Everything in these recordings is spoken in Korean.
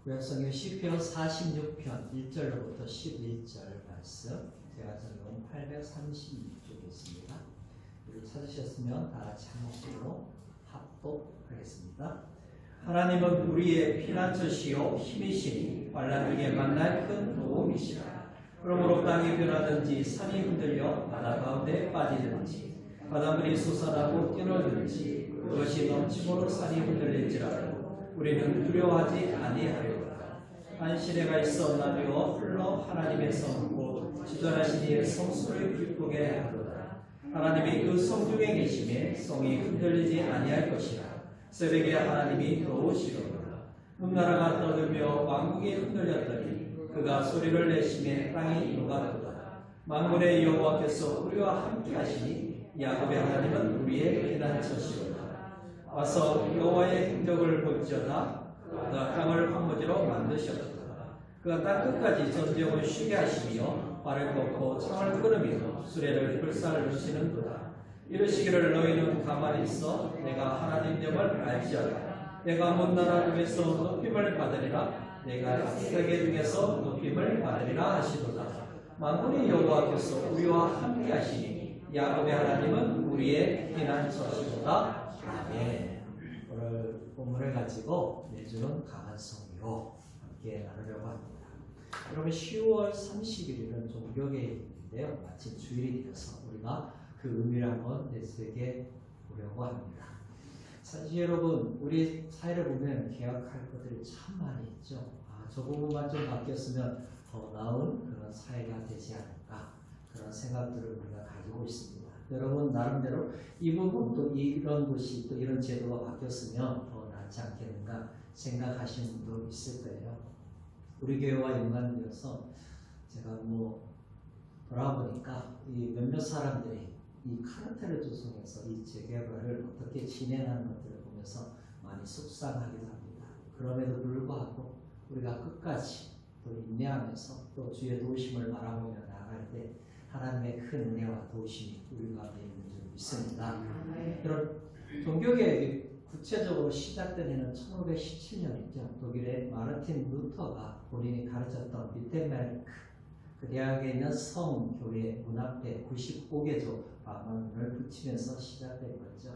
구약성경 시편 46편 1절로부터 11절 말씀, 제가 적은 832쪽에 있습니다. 이를 찾으셨으면 다 같이 한 목소리로 합독하겠습니다. 하나님은 우리의 피난처시요 힘이시니 환난 중에 만날 큰 도움이시라. 그러므로 땅이 변하든지 산이 흔들려 바다 가운데 빠지든지 바닷물이 솟아나고 뛰놀든지 그것이 넘치도록 산이 흔들릴지라도 우리는 두려워하지 아니하리로다. 안시내가 있어 나뉘어 흘러 하나님의 성 곧 지존하신 이의 성수를 기쁘게 하도다. 하나님이 그 성 중에 계심에 성이 흔들리지 아니할 것이라. 새벽에 하나님이 도우시리로다. 흠나라가 떠들며 왕국이 흔들렸더니 그가 소리를 내심에 땅이 녹았도다. 만군의 여호와께서 우리와 함께 하시니 야곱의 하나님은 우리의 피난처시로다. 와서 여호와의 행적을 볼지어다. 그가 땅을 황무지로 만드셨도다. 그가 땅 끝까지 전쟁을 쉬게 하시며 발을 꺾고 창을 끊으며 수레를 불살르시는도다. 이르시기를 너희는 가만히 있어 내가 하나님됨을 알지어다. 내가 먼 나라 중에서 높임을 받으리라. 내가 세계 중에서 높임을 받으리라 하시도다. 만군의 여호와께서 우리와 함께 하시니 야곱의 하나님은 우리의 피난처시도다. 아멘. 오늘 본문을 가지고 내주는 강한 성리로 함께 나누려고 합니다. 여러분 10월 30일은 종교개혁인데요. 마침 주일이 되어서 우리가 그 의미를 한번 내세게 보려고 합니다. 사실 여러분 우리 사회를 보면 개혁할 것들이 참 많이 있죠. 저 부분만 좀 바뀌었으면 더 나은 그런 사회가 되지 않을까 그런 생각들을 우리가 가지고 있습니다. 여러분 나름대로 이 부분 또 이런 것이 또 이런 제도가 바뀌었으면 더 낫지 않겠는가 생각하시는 분도 있을 거예요. 우리 교회와 연관되어서 제가 돌아보니까 이 몇몇 사람들이 이 카르텔을 조성해서 이 재개발을 어떻게 진행하는 것들을 보면서 많이 속상하기도 합니다. 그럼에도 불구하고 우리가 끝까지 또 인내하면서 또 주의 도우심을 바라보며 나아갈 때 하나님의 큰 은혜와 도우심이 우리 가운데 있는 줄 믿습니다. 이런 종교개혁이 구체적으로 시작된 해는 1517년이죠. 독일의 마르틴 루터가 본인이 가르쳤던 비텐베르크 그 대학에 있는 성교회 문 앞에 95개조 방언을 붙이면서 시작된 거죠.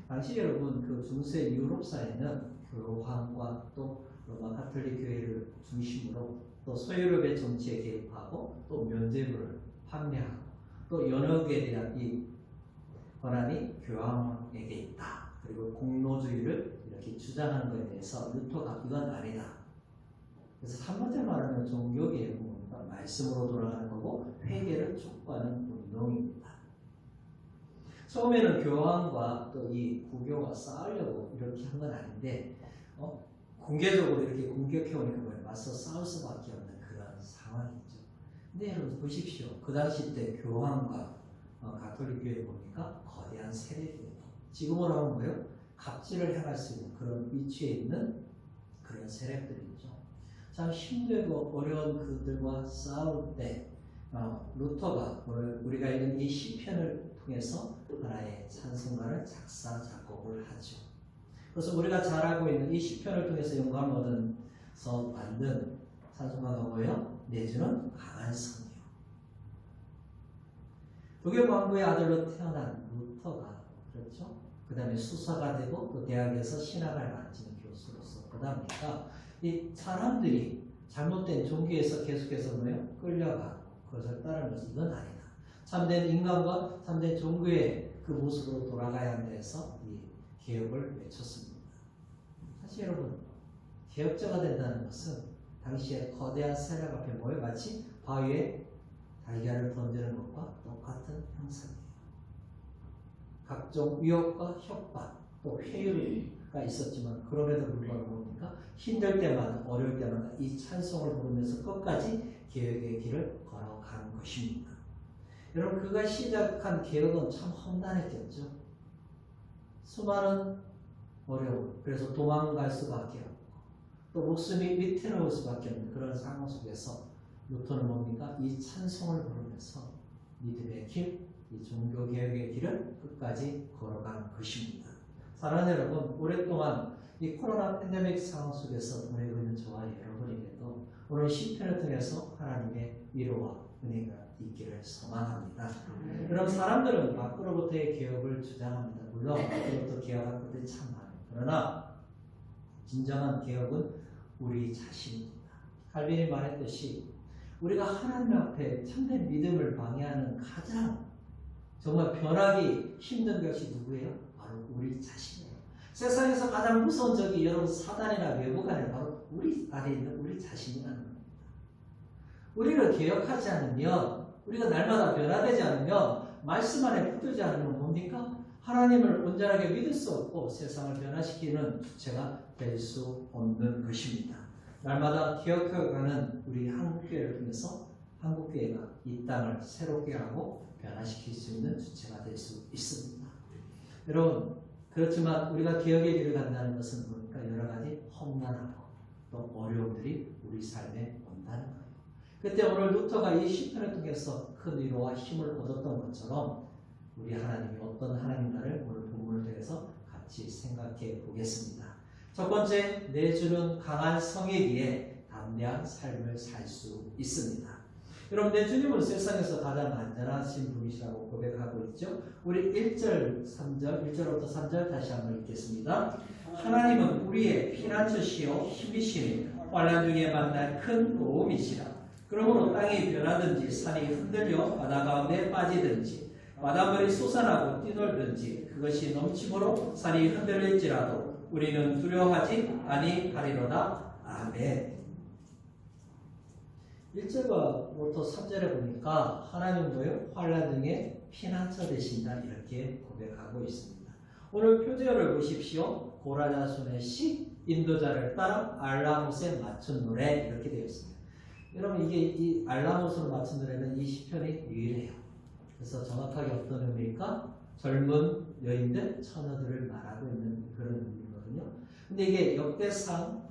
당시 여러분 그 중세 유럽 사회는 교황과 또 로마 가톨릭 교회를 중심으로 또 소유럽의 정치에 개입하고 또 면죄부를 판매하고 또 연역에 대한 이 권한이 교황에게 있다. 그리고 공로주의를 이렇게 주장하는 것에 대해서 루터가 이건 아니다. 그래서 한 번째 말하면 종교개혁은 뭡니까? 말씀으로 돌아가는 거고 회개를 촉구하는 운동입니다. 처음에는 교황과 또 이 구교가 싸우려고 이렇게 한 건 아닌데 공개적으로 이렇게 공격해오니까 맞서 싸울 수밖에 없는 그런 상황이죠. 근데 여러분 보십시오. 그 당시 때 교황과 가톨릭 교회 보니까 거대한 세력이에요. 지금으로 하면 뭐예요? 갑질을 향할 수 있는 그런 위치에 있는 그런 세력들이죠. 참 힘들고 어려운 그들과 싸울 때 루터가 우리가 읽은 이 시편을 통해서 하나의 찬송가를 작곡을 하죠. 그래서 우리가 잘 알고 있는 이 시편을 통해서 영감을 얻어서 만든 찬송가가 뭐예요? 내주는 강한 성이요. 독일 왕부의 아들로 태어난 루터가 그렇죠. 그 다음에 수사가 되고 또 대학에서 신학을 가르치는 교수로서 그다음이니까 이 사람들이 잘못된 종교에서 계속해서 뭐예요? 끌려가고 그것을 따르면서 이건 아니다. 참된 인간과 참된 종교의 그 모습으로 돌아가야 한다 해서 이 개혁을 외쳤습니다. 사실 여러분 개혁자가 된다는 것은 당시에 거대한 세력 앞에 모여 마치 바위에 달걀을 던지는 것과 똑같은 형상이에요. 각종 위협과 협박 또 회유가 있었지만 그럼에도 불구하고 뭡니까? 힘들 때마다 어려울 때마다 이 찬송을 부르면서 끝까지 개혁의 길을 걸어가는 것입니다. 여러분 그가 시작한 개혁은 참 험난했겠죠. 수많은 어려움, 그래서 도망갈 수밖에 없고 또 목숨이 위태로울 수밖에 없는 그런 상황 속에서 루터는 뭡니까? 이 찬송을 부르면서 믿음의 길, 이 종교개혁의 길을 끝까지 걸어간 것입니다. 사랑하는 여러분, 오랫동안 이 코로나 팬데믹 상황 속에서 보내고 있는 저와 오늘 시편을 통해서 하나님의 위로와 은혜가 있기를 소망합니다. 그럼 사람들은 밖으로부터의 개혁을 주장합니다. 물론 밖으로부터 개혁할 것들이 참 많아요. 그러나 진정한 개혁은 우리 자신입니다. 칼빈이 말했듯이 우리가 하나님 앞에 참된 믿음을 방해하는 가장 정말 변하기 힘든 것이 누구예요? 바로 우리 자신이에요. 세상에서 가장 무서운 적이 여러분 사단이나 외부가 아니라 바로 우리 안에 있는 우리 자신이라는 겁니다. 우리를 개혁하지 않으면, 우리가 날마다 변화되지 않으면, 말씀 안에 붙들지 않으면 뭡니까? 하나님을 온전하게 믿을 수 없고 세상을 변화시키는 주체가 될 수 없는 것입니다. 날마다 개혁해가는 우리 한국교회를 통해서 한국교회가 이 땅을 새롭게 하고 변화시킬 수 있는 주체가 될 수 있습니다. 여러분, 그렇지만 우리가 개혁의 길을 간다는 것은 뭡니까? 여러 가지 험난하고 또 어려움들이 우리 삶에 온다는 거예요. 그때 오늘 루터가 이 시편을 통해서 큰 위로와 힘을 얻었던 것처럼 우리 하나님이 어떤 하나님인가를 오늘 본문을 통해서 같이 생각해 보겠습니다. 첫 번째, 내 주는 강한 성이기에 담대한 삶을 살 수 있습니다. 여러분, 내 주님은 세상에서 가장 안전하신 분이시라고 고백하고 있죠. 우리 1절, 3절, 1절부터 3절 다시 한번 읽겠습니다. 하나님은 우리의 피난처시요 힘이시니 환난 중에 만날 큰 도움이시라. 그러므로 땅이 변하든지 산이 흔들려 바다 가운데 빠지든지 바닷물이 솟아나고 뛰놀든지 그것이 넘침으로 산이 흔들릴지라도 우리는 두려워하지 아니하리로다. 아멘. 1절부터 3절에 보니까 하나님 뭐예요? 환난 중에 피난처 되신다 이렇게 고백하고 있습니다. 오늘 표제어를 보십시오. 고라자손의 시, 인도자를 따라 알라못에 맞춘 노래 이렇게 되어 있습니다. 여러분, 이게 이 알라못으로 맞춘 노래는 이 시편이 유일해요. 그래서 정확하게 어떤 의미일까? 젊은 여인들, 처녀들을 말하고 있는 그런 의미거든요. 근데 이게 역대상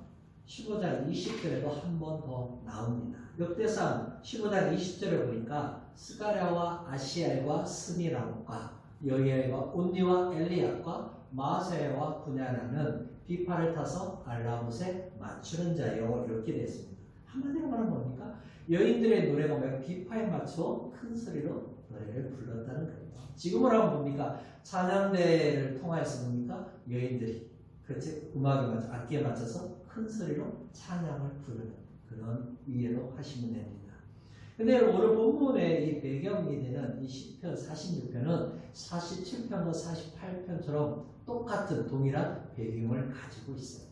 15장 20절에도 한 번 더 나옵니다. 역대상 15장 20절을 보니까 스가랴와 아시엘과 스미라못과 여이엘과 온니와 엘리압과 마세와 분야라는 비파를 타서 알라못에 맞추는 자요 이렇게 되어 있습니다. 한마디로 말하면 뭡니까? 여인들의 노래가 뭐야? 비파에 맞춰 큰 소리로 노래를 불렀다는 거예요. 지금으로 하면 뭡니까? 찬양대를 통하여서 뭡니까? 여인들이 그렇지 음악에 맞춰 악기에 맞춰서 큰 소리로 찬양을 부르는 그런 이해로 하시면 됩니다. 근데 오늘 본문의 이 배경이 되는 이 시편 46편은 47편과 48편처럼 똑같은 동일한 배경을 가지고 있어요.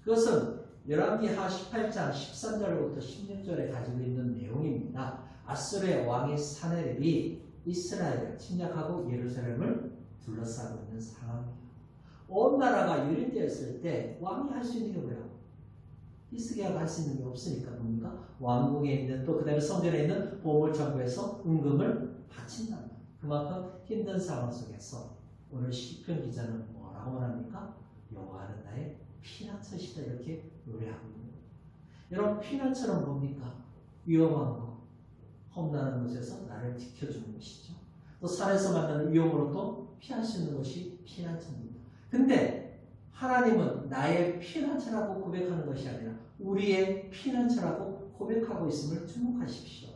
그것은 열왕기하 18장 13절부터 16절에 가지고 있는 내용입니다. 아수르의 왕이 사네립이 이스라엘을 침략하고 예루살렘을 둘러싸고 있는 상황입니다. 온 나라가 유린되었을 때 왕이 할 수 있는 게 뭐야? 히스기야가 할 수 있는 게 없으니까 뭡니까? 왕궁에 있는 또 그다음에 성전에 있는 보물 창고에서 은금을 바친다. 그만큼 힘든 상황 속에서 오늘 시편 기자는 뭐라고 말합니까? 여호와는 나의 피난처시다 이렇게 노래하고 있는 거예요. 여러분, 피난처는 뭡니까? 위험한 거, 험난한 곳에서 나를 지켜주는 것이죠. 또 산에서 만나는 위험으로도 피할 수 있는 것이 피난처입니다. 근데 하나님은 나의 피난처라고 고백하는 것이 아니라 우리의 피난처라고 고백하고 있음을 주목하십시오.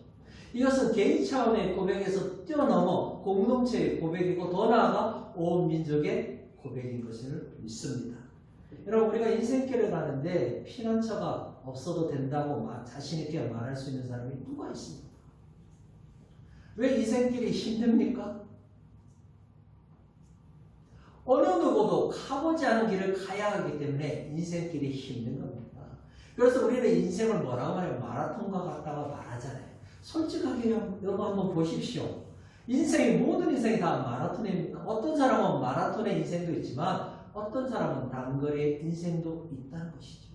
이것은 개인 차원의 고백에서 뛰어넘어 공동체의 고백이고 더 나아가 온 민족의 고백인 것을 믿습니다. 여러분, 우리가 인생길을 가는데 피난처가 없어도 된다고 자신 있게 말할 수 있는 사람이 누가 있습니까? 왜 인생길이 힘듭니까? 어느 누구도 가보지 않은 길을 가야 하기 때문에 인생길이 힘든 겁니다. 그래서 우리는 인생을 뭐라고 말해요? 마라톤과 같다고 말하잖아요. 솔직하게 여러분 한번 보십시오. 모든 인생이 다 마라톤입니까? 어떤 사람은 마라톤의 인생도 있지만 어떤 사람은 단거리의 인생도 있다는 것이죠.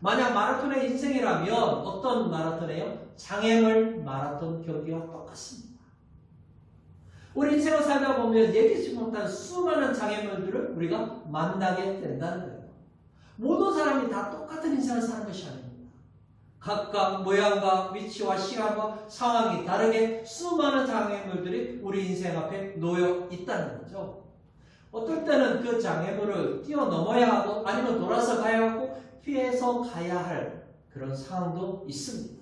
만약 마라톤의 인생이라면 어떤 마라톤이에요? 장애물 마라톤 경기와 똑같습니다. 우리 인생을 살다 보면 예기치 못한 수많은 장애물들을 우리가 만나게 된다는 거예요. 모든 사람이 다 똑같은 인생을 사는 것이 아닙니다. 각각 모양과 위치와 시간과 상황이 다르게 수많은 장애물들이 우리 인생 앞에 놓여 있다는 거죠. 어떨 때는 그 장애물을 뛰어넘어야 하고 아니면 돌아서 가야 하고 피해서 가야 할 그런 상황도 있습니다.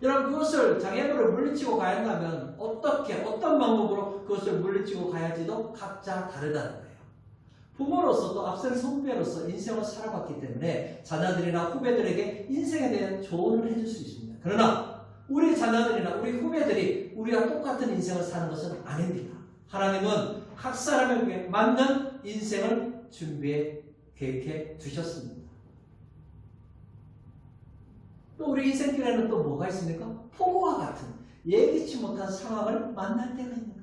여러분 그것을 장애물을 물리치고 가야 한다면 어떻게 어떤 방법으로 그것을 물리치고 가야지도 각자 다르다는 거예요. 부모로서 또 앞선 선배로서 인생을 살아봤기 때문에 자녀들이나 후배들에게 인생에 대한 조언을 해줄 수 있습니다. 그러나 우리 자녀들이나 우리 후배들이 우리와 똑같은 인생을 사는 것은 아닙니다. 하나님은 각 사람에게 맞는 인생을 준비해 계획해 두셨습니다. 또 우리 인생길에는 또 뭐가 있습니까? 폭우와 같은 예기치 못한 상황을 만날 때가 있는 거예요.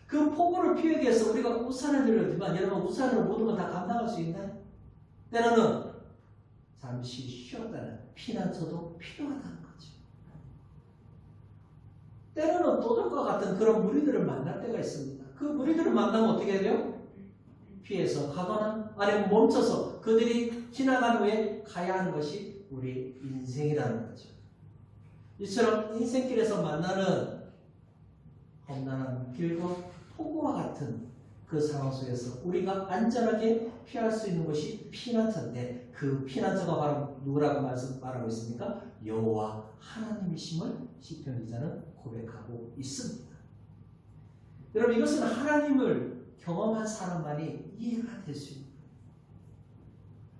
그 폭우를 피하기 위해서 우리가 우산을 들었지만 여러분 우산으로 모든 걸 다 감당할 수 있나요? 때로는 잠시 쉬었다는 피난처도 필요하다는 거죠. 때로는 또들과 같은 그런 무리들을 만날 때가 있습니다. 그 무리들을 만나면 어떻게 돼요? 피해서 가거나 아니면 멈춰서 그들이 지나간 후에 가야 하는 것이 우리 인생이라는 거죠. 이처럼 인생길에서 만나는 험난한 길과 폭우와 같은 그 상황 속에서 우리가 안전하게 피할 수 있는 것이 피난처인데 그 피난처가 바로 누구라고 말하고 있습니까? 여호와 하나님이심을 시편 기자는 고백하고 있습니다. 여러분 이것은 하나님을 경험한 사람만이 이해가 될 수 있는 거예요.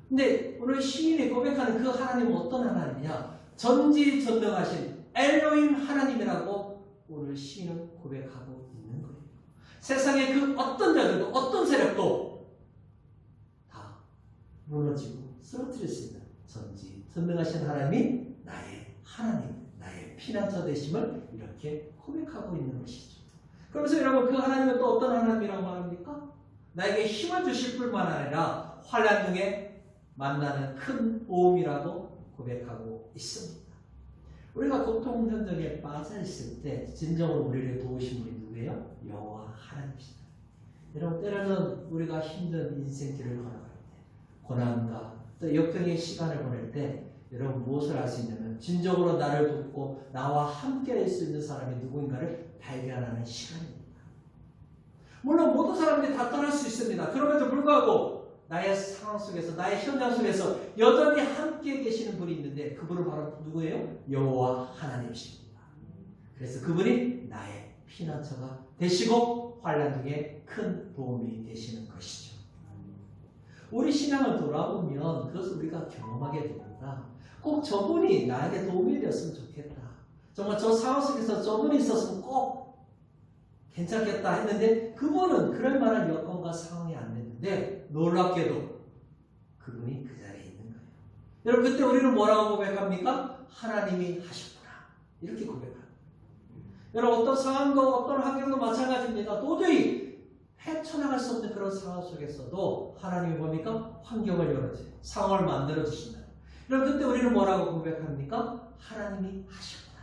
근데 오늘 시인이 고백하는 그 하나님은 어떤 하나님이냐? 전지전능하신 엘로힘 하나님이라고 오늘 시인은 고백하고 있는 거예요. 세상의 그 어떤 자들도 어떤 세력도 다 무너지고 쓰러뜨릴 수 있는 전지전능하신 하나님이 나의 하나님, 나의 피난처 되심을 이렇게 고백하고 있는 것이죠. 그러면서 여러분 그 하나님은 또 어떤 하나님이라고 말합니까? 나에게 힘을 주실 뿐만 아니라 환난 중에 만나는 큰 도움이라고 고백하고 있습니다. 우리가 고통 현장에 빠져 있을 때 진정으로 우리를 도우신 분이 누구예요? 여호와 하나님이시다. 여러분 때로는 우리가 힘든 인생길을 걸어갈 때 고난과 또 역경의 시간을 보낼 때 여러분 무엇을 할 수 있냐면 진정으로 나를 돕고 나와 함께 할 수 있는 사람이 누구인가를 발견하는 시간입니다. 물론 모든 사람들이 다 떠날 수 있습니다. 그럼에도 불구하고 나의 상황 속에서 나의 현장 속에서 여전히 함께 계시는 분이 있는데 그분은 바로 누구예요? 여호와 하나님이십니다. 그래서 그분이 나의 피난처가 되시고 환난 중에 큰 도움이 되시는 것이죠. 우리 신앙을 돌아보면 그것을 우리가 경험하게 됩니다. 꼭 저분이 나에게 도움이 되었으면 좋겠다. 정말 저 상황 속에서 저분이 있었으면 꼭 괜찮겠다 했는데 그분은 그럴 만한 여건과 상황이 안 됐는데 놀랍게도 그분이 그 자리에 있는 거예요. 여러분 그때 우리는 뭐라고 고백합니까? 하나님이 하셨구나. 이렇게 고백합니다. 여러분 어떤 상황도 어떤 환경도 마찬가지입니다. 도저히 헤쳐나갈 수 없는 그런 상황 속에서도 하나님이 뭡니까? 환경을 열어주세요. 상황을 만들어주신다. 여러분 그때 우리는 뭐라고 고백합니까? 하나님이 하셨구나.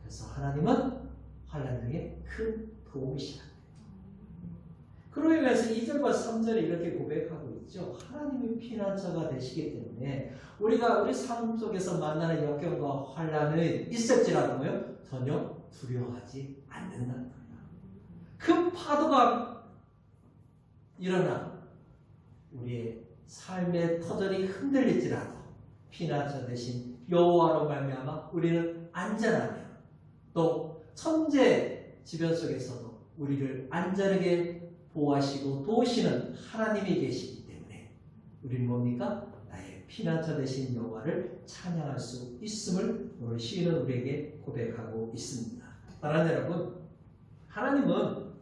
그래서 하나님은 환난 중에 큰 도움이시다. 그로 인해서 2절과 3절에 이렇게 고백하고 있죠. 하나님이 피난처가 되시기 때문에 우리가 우리 삶 속에서 만나는 역경과 환난이 있을지라도요 전혀 두려워하지 않는다는 거예요. 큰 파도가 일어나 우리의 삶의 터전이 흔들릴지라도 피난처 대신 여호와로 말미암아 우리는 안전하며 또 천재 지변 속에서도 우리를 안전하게 보호하시고 도우시는 하나님이 계시기 때문에 우리는 뭡니까? 나의 피난처 되신 여호와를 찬양할 수 있음을 오늘 시인은 우리에게 고백하고 있습니다. 사랑하는 여러분, 하나님은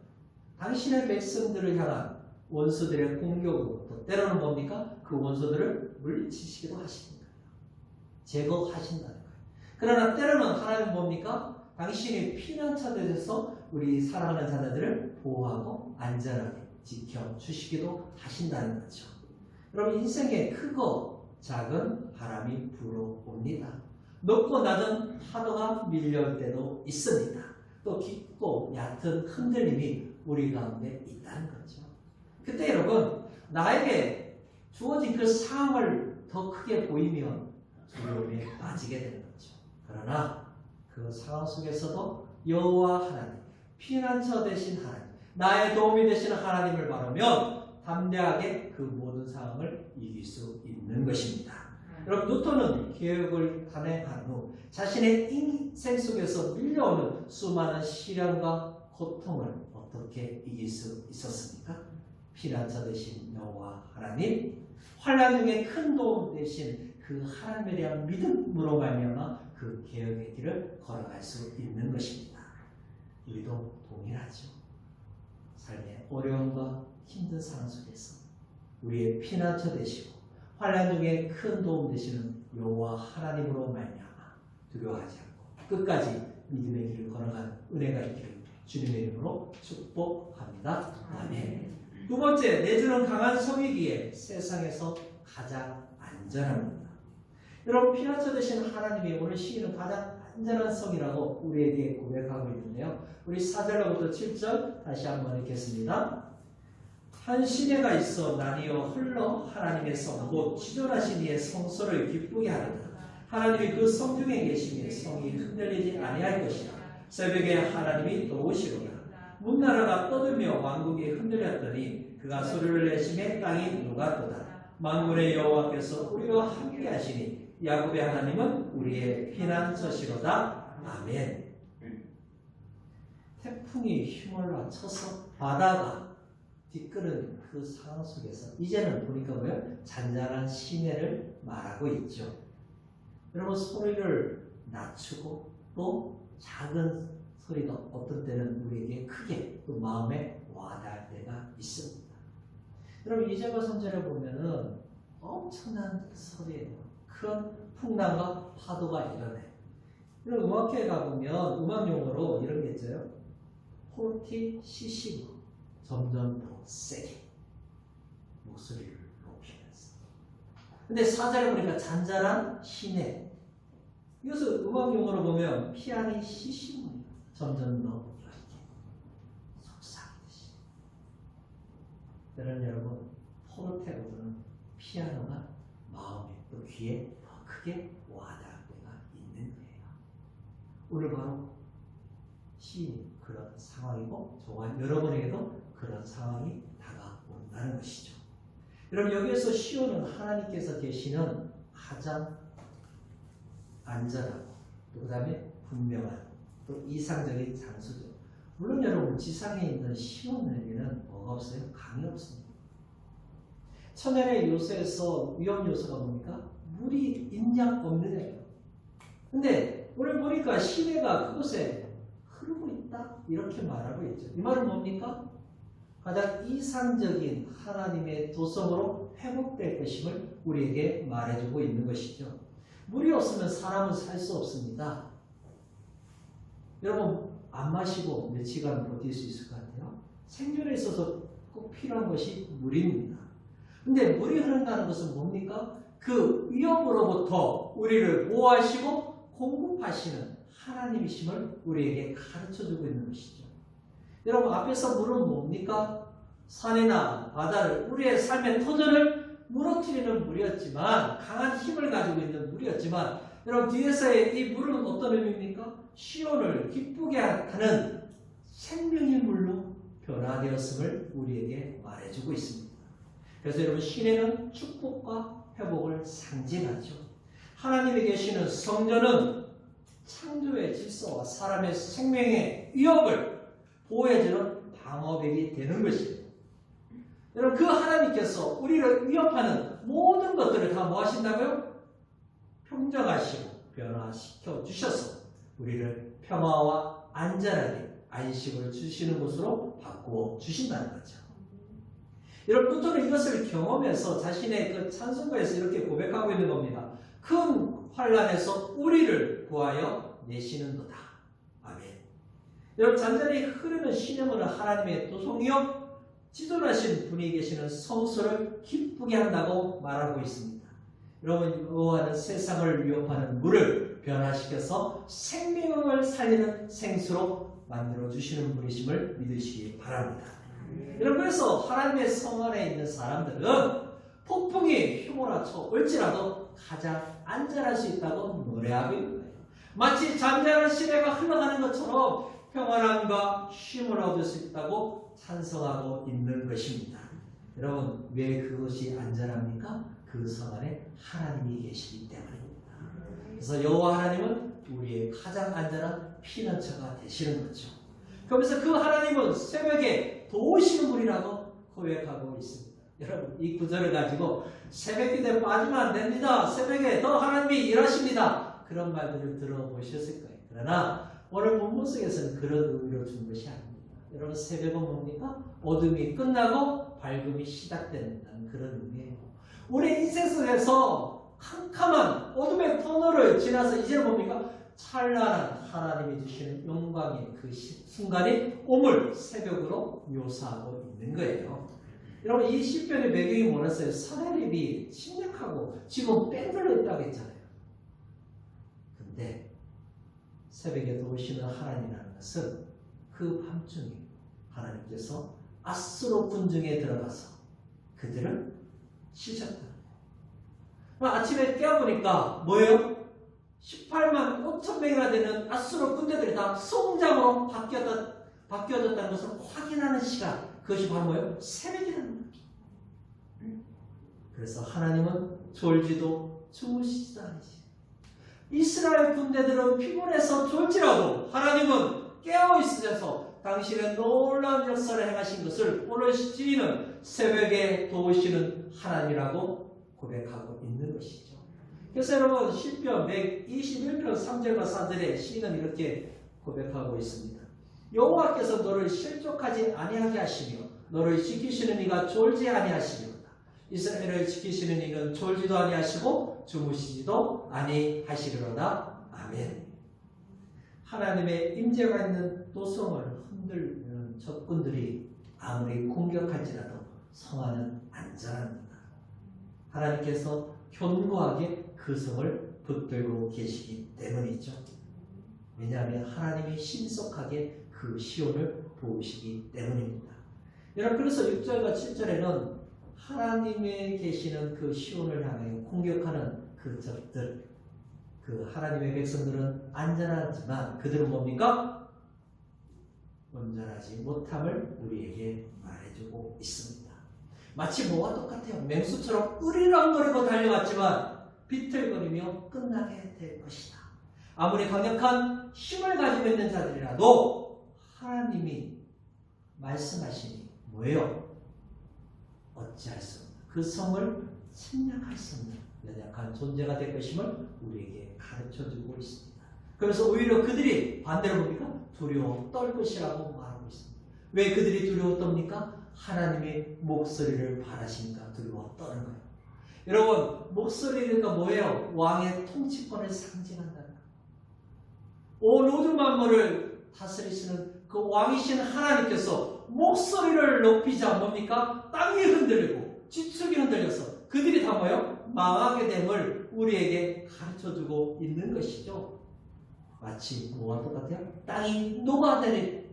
당신의 백성들을 향한 원수들의 공격으로부터 때로는 뭡니까? 그 원수들을 물리치시기도 하시는 거예요. 제거하신다는 거예요. 그러나 때로는 하나님은 뭡니까? 당신이 피난처 되셔서 우리 사랑하는 자녀들을 보호하고 안전하게 지켜주시기도 하신다는 거죠. 여러분 인생에 크고 작은 바람이 불어옵니다. 높고 낮은 파도가 밀려올 때도 있습니다. 또 깊고 얕은 흔들림이 우리 가운데 있다는 거죠. 그때 여러분 나에게 주어진 그 상황을 더 크게 보이면 두려움에 빠지게 되는 거죠. 그러나 그 상황 속에서도 여호와 하나님, 피난처 되신 하나님, 나의 도움이 되시는 하나님을 바라면 담대하게 그 모든 상황을 이길 수 있는 것입니다. 여러분 뉴턴은 개혁을 단행한 후 자신의 인생 속에서 밀려오는 수많은 시련과 고통을 어떻게 이길 수 있었습니까? 피난처 되신 여호와 하나님, 환난 중에 큰 도움 되신 그 하나님에 대한 믿음으로 말미암아 그 개혁의 길을 걸어갈 수 있는 것입니다. 우리도 동일하죠. 삶의 어려움과 힘든 상황 속에서 우리의 피난처 되시고 환난 중에 큰 도움 되시는 여호와 하나님으로 말미암아 두려워하지 않고 끝까지 믿음의 길을 걸어가는 은혜가 있기를 주님의 이름으로 축복합니다. 아멘. 두 번째, 내주는 강한 성이기에 세상에서 가장 안전합니다. 여러분, 피난처 되신 하나님이 오늘 시인은 가장 안전한 성이라고 우리에게 고백하고 있는데요. 우리 4절로부터 7절 다시 한번 읽겠습니다. 한 시내가 있어 나뉘어 흘러 하나님의 성 곧 지존하신 이의 성소를 기쁘게 하리라. 하나님이 그 성 중에 계시며 성이 흔들리지 아니할 것이라. 새벽에 하나님이 도우시로다. 문나라가 떠들며 왕국이 흔들렸더니 그가 소리를 내시매 땅이 녹았도다. 만군의 여호와께서 우리와 함께 하시니 야곱의 하나님은 우리의 피난처시로다. 아멘. 태풍이 휘몰아 쳐서 바다가 뒤끄는 그 상황 속에서 이제는 보니까 뭐예요? 잔잔한 시내를 말하고 있죠. 여러분, 소리를 낮추고 또 작은 소리가 어떤 때는 우리에게 크게 또 마음에 와닿을 때가 있습니다. 여러분, 이제가 선지를 보면은 엄청난 소리예요. 큰 풍랑과 파도가 일어나요. 이런 음악회에 가보면 음악 용어로 이런 게 있어요. 포르티시시모, 점점 더 세게 목소리를 높이면서. 근데 사자를 보니까 잔잔한 시내. 이것을 음악 용어로 보면 피아니시시모, 점점 더 이렇게 속삭이듯이. 여러분, 포르테보다는 피아노가 마음에 또 귀에 더 크게 와닿을 때가 있는 거예요. 오늘 바로 시인이 그런 상황이고 저와 여러분에게도 그런 상황이 다가온다는 것이죠. 여러분, 여기에서 시온은 하나님께서 계시는 가장 안전하고 또 그 다음에 분명한 또 이상적인 장소죠. 물론 여러분, 지상에 있는 시온에게는 뭐가 없어요? 강이 없습니다. 천연의 요소에서 위험 요소가 뭡니까? 물이 인장 없는 애예요. 근데 오늘 보니까 시내가 그곳에 흐르고 있다 이렇게 말하고 있죠. 이 말은 뭡니까? 가장 이상적인 하나님의 도성으로 회복될 것임을 우리에게 말해주고 있는 것이죠. 물이 없으면 사람은 살 수 없습니다. 여러분, 안 마시고 며칠간 버틸 수 있을 것 같아요. 생존에 있어서 꼭 필요한 것이 물입니다. 근데 물이 흐른다는 것은 뭡니까? 그 위험으로부터 우리를 보호하시고 공급하시는 하나님이심을 우리에게 가르쳐주고 있는 것이죠. 여러분, 앞에서 물은 뭡니까? 산이나 바다를, 우리의 삶의 터전을 무너뜨리는 물이었지만, 강한 힘을 가지고 있는 물이었지만, 여러분, 뒤에서의 이 물은 어떤 의미입니까? 시온을 기쁘게 하는 생명의 물로 변화되었음을 우리에게 말해주고 있습니다. 그래서 여러분, 시내는 축복과 회복을 상징하죠. 하나님이 계시는 성전은 창조의 질서와 사람의 생명의 위협을 보호해주는 방어벽이 되는 것입니다. 여러분, 그 하나님께서 우리를 위협하는 모든 것들을 다 뭐 하신다고요? 평정하시고 변화시켜 주셔서 우리를 평화와 안전하게 안식을 주시는 곳으로 바꾸어 주신다는 거죠. 여러분, 루터는 이것을 경험해서 자신의 그 찬송가에서 이렇게 고백하고 있는 겁니다. 큰 환난에서 우리를 구하여 내시는도다. 아멘. 여러분, 잔잔히 흐르는 시냇물은 하나님의 도성이요 지존하신 분이 계시는 성소를 기쁘게 한다고 말하고 있습니다. 여러분, 여호와는 세상을 위협하는 물을 변화시켜서 생명을 살리는 생수로 만들어주시는 분이심을 믿으시기 바랍니다. 여러분, 그래서 하나님의 성 안에 있는 사람들은 폭풍이 휘몰아쳐 올지라도 가장 안전할 수 있다고 노래하고 있는 거예요. 마치 잔잔한 시내가 흘러가는 것처럼 평안함과 쉼을 얻을 수 있다고 찬성하고 있는 것입니다. 여러분, 왜 그것이 안전합니까? 그 성 안에 하나님이 계시기 때문입니다. 그래서 여호와 하나님은 우리의 가장 안전한 피난처가 되시는 거죠. 그러면서 그 하나님은 새벽에 도우시는 분이라고 고백하고 있습니다. 여러분 이 구절을 가지고 새벽 기도에 빠지면 안 됩니다. 새벽에 더 하나님이 일하십니다. 그런 말들을 들어보셨을 거예요. 그러나 오늘 본문 속에서는 그런 의미로 준 것이 아닙니다. 여러분 새벽은 뭡니까? 어둠이 끝나고 밝음이 시작된다는 그런 의미예요. 우리 인생 속에서 캄캄한 어둠의 터널을 지나서 이제는 뭡니까? 찬란한 하나님이 주시는 영광의 그 순간이 오물 새벽으로 묘사하고 있는 거예요. 여러분 이 시편의 배경이 뭐였어요? 사내립이 침략하고 지금 빼들어 있다고 했잖아요. 근데 새벽에 도우시는 하나님이라는 것은 그 밤중에 하나님께서 아수르 군중에 들어가서 그들을 치셨다. 아침에 깨어보니까 뭐예요? 18만 5천 명이나 되는 아수르 군대들이 다 송장으로 바뀌어졌다는 것을 확인하는 시간. 그것이 바로 뭐예요? 새벽이라는 거예요. 그래서 하나님은 졸지도 주무시지도 않으시. 이스라엘 군대들은 피곤해서 졸지라도 하나님은 깨어있으셔서 당신의 놀라운 역사를 행하신 것을 오늘 시인은 새벽에 도우시는 하나님이라고 고백하고 있는 것이죠. 그래서 여러분 시편 121편 3절과 4절에 시인은 이렇게 고백하고 있습니다. 여호와께서 너를 실족하지 아니하게 하시며 너를 지키시는 이가 졸지 아니하시리로다. 이스라엘을 지키시는 이는 졸지도 아니하시고 주무시지도 아니하시리로다. 아멘. 하나님의 임재가 있는 도성을 흔들는 적군들이 아무리 공격할지라도 성안은 안전합니다. 하나님께서 견고하게 그 성을 붙들고 계시기 때문이죠. 왜냐하면 하나님이 신속하게 그 시온을 도우시기 때문입니다. 여러분 그래서 6절과 7절에는 하나님의 계시는 그 시온을 향해 공격하는 그 적들, 그 하나님의 백성들은 안전하지만 그들은 뭡니까? 온전하지 못함을 우리에게 말해주고 있습니다. 마치 뭐와 똑같아요. 맹수처럼 으리랑거리고 달려왔지만 비틀거리며 끝나게 될 것이다. 아무리 강력한 힘을 가지고 있는 자들이라도 하나님이 말씀하시니 뭐예요? 어찌할 수 없는 그 성을 침략할 수 없는 연약한 존재가 될 것임을 우리에게 가르쳐주고 있습니다. 그래서 오히려 그들이 반대로 봅니까? 두려워 떨 것이라고 말하고 있습니다. 왜 그들이 두려워 떱니까? 하나님의 목소리를 바라시니까 두려워 떠는 거예요. 여러분 목소리가 뭐예요? 왕의 통치권을 상징한다는 거예요. 온 우주 만물을 다스리시는 그 왕이신 하나님께서 목소리를 높이자 뭡니까? 땅이 흔들리고 지축이 흔들려서 그들이 다 뭐예요? 망하게 됨을 우리에게 가르쳐주고 있는 것이죠. 마치 뭐와 똑같아요? 땅이 녹아내리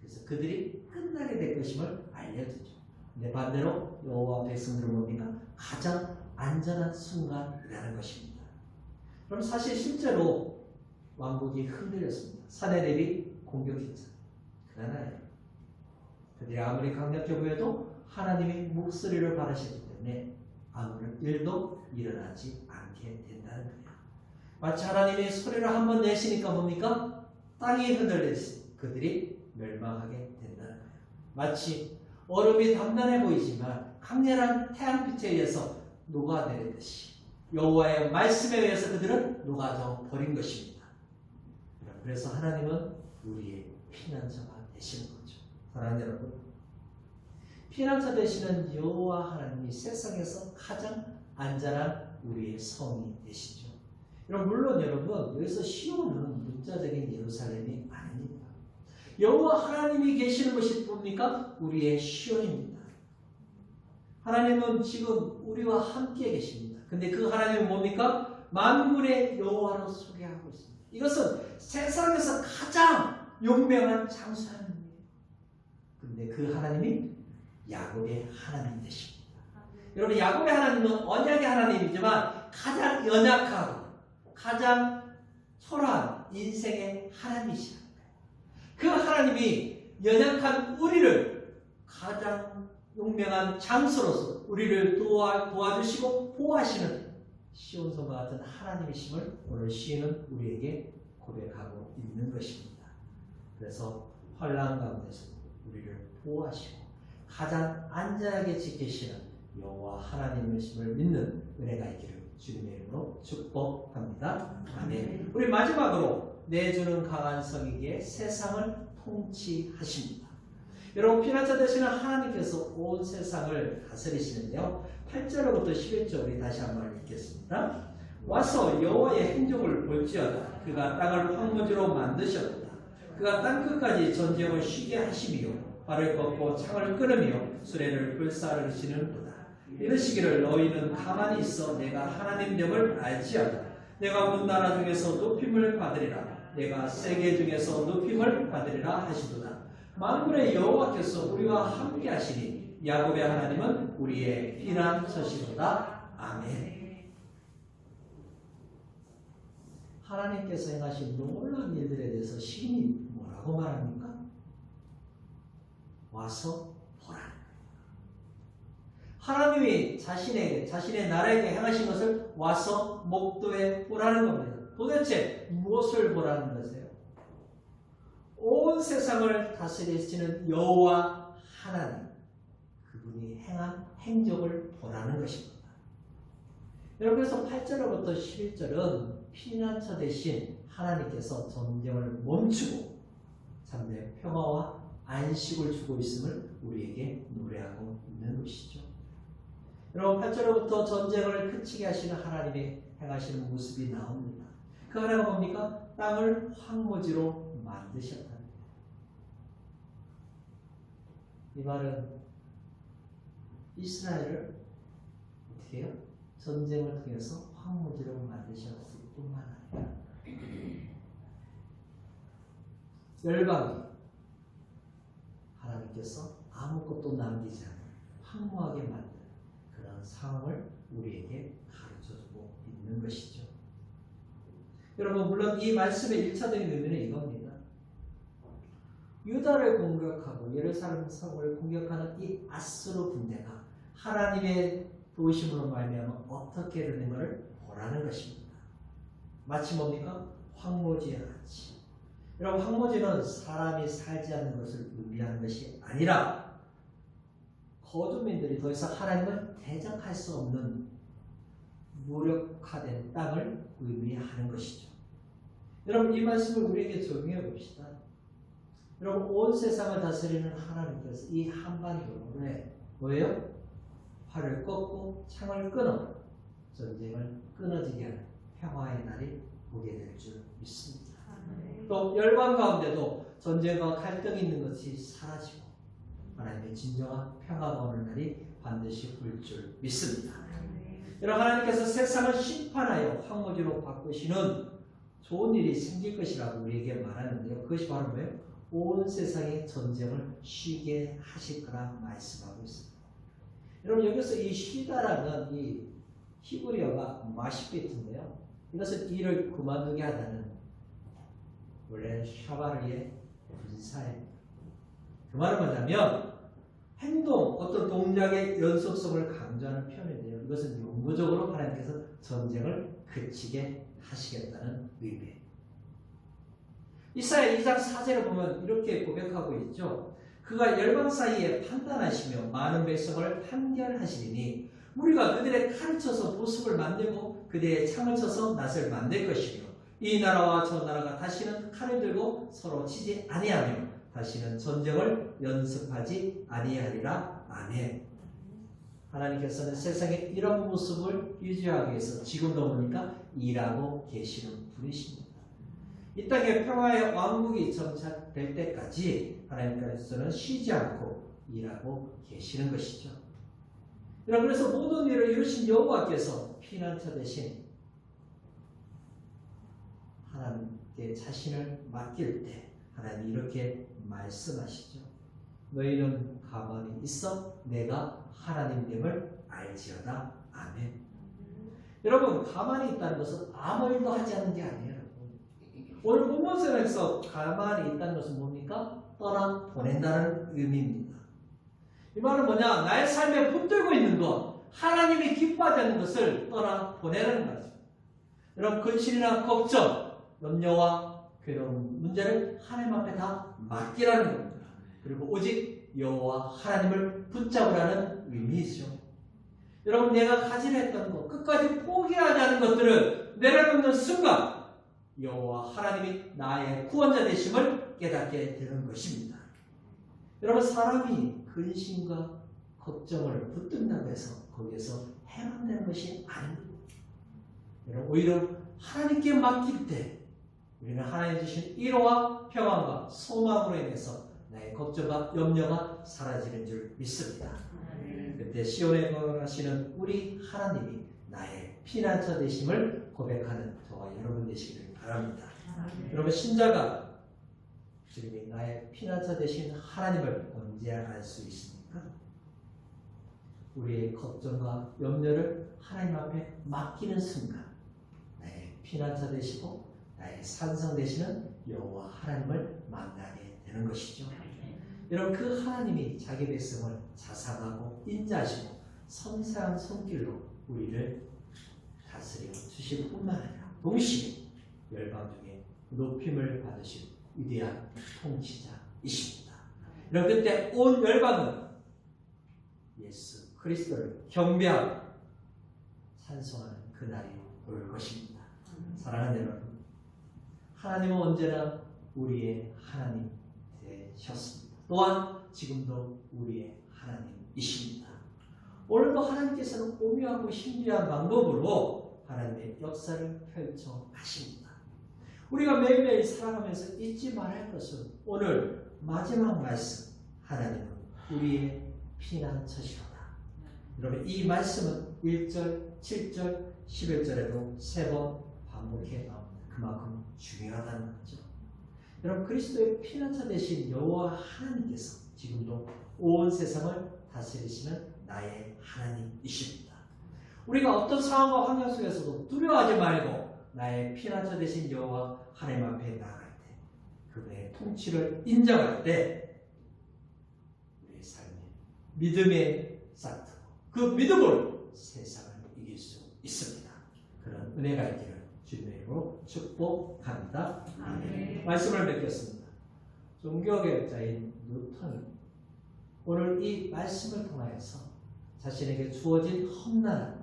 그래서 그들이 끝나게 될 것임을 알려주죠. 근데 반대로 여호와 백성들은 뭡니까? 가장 안전한 순간이라는 것입니다. 그럼 사실 실제로 왕국이 흔들렸습니다. 사내립이 공격했죠. 그러나 그들이 아무리 강력해 보여도 하나님의 목소리를 바라시기 때문에 아무런 일도 일어나지 않게 된다는 거예요. 마치 하나님이 소리를 한번 내시니까 뭡니까? 땅이 흔들렸으니 그들이 멸망하게 된다는 거예요. 마치 얼음이 단단해 보이지만 강렬한 태양빛에 의해서 녹아내리듯이 여호와의 말씀에 의해서 그들은 녹아져 버린 것입니다. 그래서 하나님은 우리의 피난처가 되시는 거죠. 사랑하는 여러분, 피난처 되시는 여호와 하나님이 세상에서 가장 안전한 우리의 성이 되시죠. 물론 여러분 여기서 시온은 문자적인 예루살렘이 아닙니다. 여호와 하나님이 계시는 것이 뭡니까? 우리의 시온입니다. 하나님은 지금 우리와 함께 계십니다. 근데 그 하나님은 뭡니까? 만군의 여호와로 소개하고 있습니다. 이것은 세상에서 가장 용맹한 장수하나님이에요. 근데 그 하나님이 야곱의 하나님 되십니다. 여러분 야곱의 하나님은 언약의 하나님이지만 가장 연약하고 가장 초라한 인생의 하나님이시라는 거예요. 그 하나님이 연약한 우리를 가장 용맹한 장수로서 우리를 도와주시고 보호하시는 시온성과 같은 하나님이심을 오늘 시인은 우리에게 고백하고 있는 것입니다. 그래서 환난 가운데서 우리를 보호하시고 가장 안전하게 지키시는 여호와 하나님이심을 믿는 은혜가 있기를 주님의 이름으로 축복합니다. 아멘. 우리 마지막으로 내주는 강한 성이기에 세상을 통치하십니다. 여러분, 피난처 되시는 하나님께서 온 세상을 다스리시는데요. 8절부터 11절 우리 다시 한번 읽겠습니다. 와서 여호와의 행적을 볼지어다. 그가 땅을 황무지로 만드셨다. 그가 땅끝까지 전쟁을 쉬게 하시며 발을 꺾고 창을 끊으며 수레를 불사르시는도다. 이르시기를 너희는 가만히 있어 내가 하나님 됨을 알지어다. 내가 온 나라 중에서 높임을 받으리라. 내가 세계 중에서 높임을 받으리라 하시도다. 만군의 여호와께서 우리와 함께 하시니 야곱의 하나님은 우리의 피난처시도다. 아멘. 하나님께서 행하신 놀라운 일들에 대해서 시인이 뭐라고 말합니까? 와서 보라. 하나님이 자신의 나라에게 행하신 것을 와서 목도해 보라는 겁니다. 도대체 무엇을 보라는 것이에요? 온 세상을 다스리시는 여호와 하나님, 그분이 행한 행적을 보라는 것입니다. 여러분, 그래서 8절부터 11절은 피난처 대신 하나님께서 전쟁을 멈추고 참된 평화와 안식을 주고 있음을 우리에게 노래하고 있는 것이죠. 여러분, 8절부터 전쟁을 그치게 하시는 하나님의 행하시는 모습이 나옵니다. 그 하나가 뭡니까? 땅을 황무지로 만드셨다. 이 말은 이스라엘을 어떻게 해요? 전쟁을 통해서 황무지로 만드셨을 뿐만 아니라 열방이 하나님께서 아무것도 남기지 않은 황무하게 만든 그런 상황을 우리에게 가르쳐주고 있는 것이죠. 여러분, 물론 이 말씀의 1차적인 의미는 이겁니다. 유다를 공격하고 예루살렘 성을 공격하는 이 아수르 군대가 하나님의 도우심으로 말미암아 어떻게 되는 것을 보라는 것입니다. 마치 뭡니까? 황무지와 같이. 여러분, 황무지는 사람이 살지 않는 것을 의미하는 것이 아니라 거주민들이 더 이상 하나님을 대적할 수 없는 무력화된 땅을 의미하는 것이죠. 여러분, 이 말씀을 우리에게 적용해 봅시다. 여러분, 온 세상을 다스리는 하나님께서 이 한반도에 뭐예요? 활을 꺾고 창을 끊어 전쟁을 끊어지게 하는 평화의 날이 오게 될 줄 믿습니다. 또 열방 가운데도 전쟁과 갈등이 있는 것이 사라지고 하나님의 진정한 평화가 오는 날이 반드시 올 줄 믿습니다. 여러분, 하나님께서 세상을 심판하여 황무지로 바꾸시는 좋은 일이 생길 것이라고 우리에게 말하는데요. 그것이 바로 뭐예요? 온 세상의 전쟁을 쉬게 하실 거라 말씀하고 있습니다. 여러분, 여기서 이 쉬다라는 이 히브리어가 마시베트인데요. 이것은 일을 그만두게 하다는 원래 샤바르의 분사예요. 그 말은 뭐냐면 행동, 어떤 동작의 연속성을 강조하는 표현인데요. 이것은 영구적으로 하나님께서 전쟁을 그치게 하시겠다는 의미예요. 이사야 2장 4절을 보면 이렇게 고백하고 있죠. 그가 열방 사이에 판단하시며 많은 백성을 판결하시리니 우리가 그들의 칼을 쳐서 보습을 만들고 그들의 창을 쳐서 낫을 만들 것이며 이 나라와 저 나라가 다시는 칼을 들고 서로 치지 아니하며 다시는 전쟁을 연습하지 아니하리라. 아멘. 하나님께서는 세상에 이런 모습을 유지하기 위해서 지금도 보니까 일하고 계시는 분이십니다. 이 땅에 평화의 왕국이 정착될 때까지 하나님께서는 쉬지 않고 일하고 계시는 것이죠. 여러분, 그래서 모든 일을 이루신 여호와께서 피난처 대신 하나님께 자신을 맡길 때 하나님이 이렇게 말씀하시죠. 너희는 가만히 있어 내가 하나님됨을 알지어다. 아멘. 여러분, 가만히 있다는 것은 아무 일도 하지 않는 게 아니에요. 오늘 본문에서 가만히 있다는 것은 뭡니까? 떠나 보낸다는 의미입니다. 이 말은 뭐냐? 나의 삶에 붙들고 있는 것, 하나님이 기뻐하지 않는 것을 떠나 보내라는 말이죠. 여러분, 근심이나 걱정, 염려와 괴로운 문제를 하나님 앞에 다 맡기라는 겁니다. 그리고 오직 여호와 하나님을 붙잡으라는 의미이죠. 여러분, 내가 가지려 했던 것, 끝까지 포기하지 않은 것들을 내려놓는 순간 여호와 하나님이 나의 구원자 되심을 깨닫게 되는 것입니다. 여러분, 사람이 근심과 걱정을 붙든다고 해서 거기에서 해방되는 것이 아닙니다. 여러분, 오히려 하나님께 맡길 때 우리는 하나님 주신 위로와 평안과 소망으로 인해서 나의 걱정과 염려가 사라지는 줄 믿습니다. 그때 시온에 거하시는 우리 하나님이 나의 피난처 되심을 고백하는 저와 여러분 되시기를 바랍니다. 여러분, 신자가 주님이 나의 피난처 되신 하나님을 언제 알 수 있습니까? 우리의 걱정과 염려를 하나님 앞에 맡기는 순간 나의 피난처 되시고 나의 산성 되시는 여호와 하나님을 만나게 되는 것이죠. 여러분, 그 하나님이 자기 백성을 자상하고 인자하시고 섬세한 손길로 우리를 다스려 주실 뿐만 아니라 동시에 열방 중에 높임을 받으신 위대한 통치자이십니다. 여러분, 그때 온 열방은 예수 그리스도를 경배하고 찬송하는 그날이 올 것입니다. 사랑하는 여러분, 하나님은 언제나 우리의 하나님 되셨습니다. 또한 지금도 우리의 하나님이십니다. 오늘도 하나님께서는 오묘하고 신비한 방법으로 하나님의 역사를 펼쳐 가십니다. 우리가 매일매일 살아가면서 잊지 말아야 할 것은 오늘 마지막 말씀, 하나님은 우리의 피난처시로다. 여러분, 이 말씀은 1절, 7절, 11절에도 3번 반복해 나옵니다. 그만큼 중요하다는 거죠. 여러분, 그리스도의 피난처 되신 여호와 하나님께서 지금도 온 세상을 다스리시는 나의 하나님이십니다. 우리가 어떤 상황과 환경 속에서도 두려워하지 말고 나의 피난처 되신 여호와 하나님 앞에 나아갈 때, 그분의 통치를 인정할 때 우리의 삶에 믿음의 싹트고 그 믿음으로 세상을 이길 수 있습니다. 그런 은혜가 있기를 주님의 이름으로 축복합니다. 아멘. 말씀을 맺겠습니다. 종교개혁자인 뉴턴이 오늘 이 말씀을 통하여서 자신에게 주어진 험난한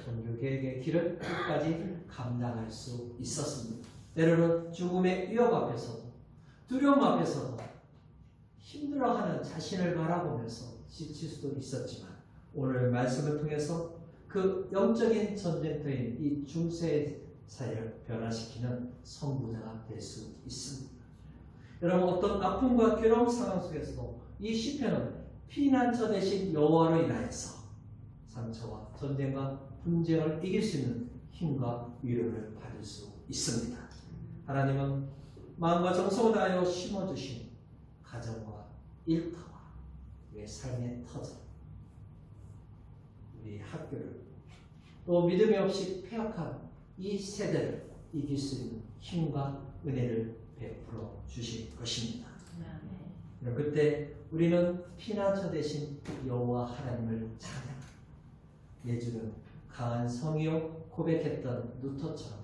종교개혁의 길을 끝까지 감당할 수 있었습니다. 때로는 죽음의 위협 앞에서도 두려움 앞에서도 힘들어하는 자신을 바라보면서 지칠 수도 있었지만 오늘 말씀을 통해서 그 영적인 전쟁터인 이 중세의 사회를 변화시키는 선구자가 될 수 있습니다. 여러분, 어떤 아픔과 괴로움 상황 속에서도 이 시편은 피난처 되신 여호와로 인하여서 상처와 전쟁과 분쟁을 이길 수 있는 힘과 위로를 받을 수 있습니다. 하나님은 마음과 정성을 다하여 심어주신 가정과 일터와 우리의 삶의 터전, 우리 학교를 또 믿음이 없이 폐역한 이 세대를 이길 수 있는 힘과 은혜를 베풀어 주실 것입니다. 그때 우리는 피난처 되신 여호와 하나님을 찬양합니다. 예주는 강한 성이요 고백했던 루터처럼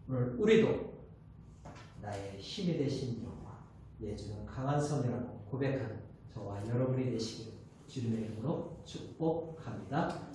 오늘 우리도 나의 힘이 되신 여호와, 예주는 강한 성이라고 고백하는 저와 여러분이 되시기를 주님의 이름으로 축복합니다.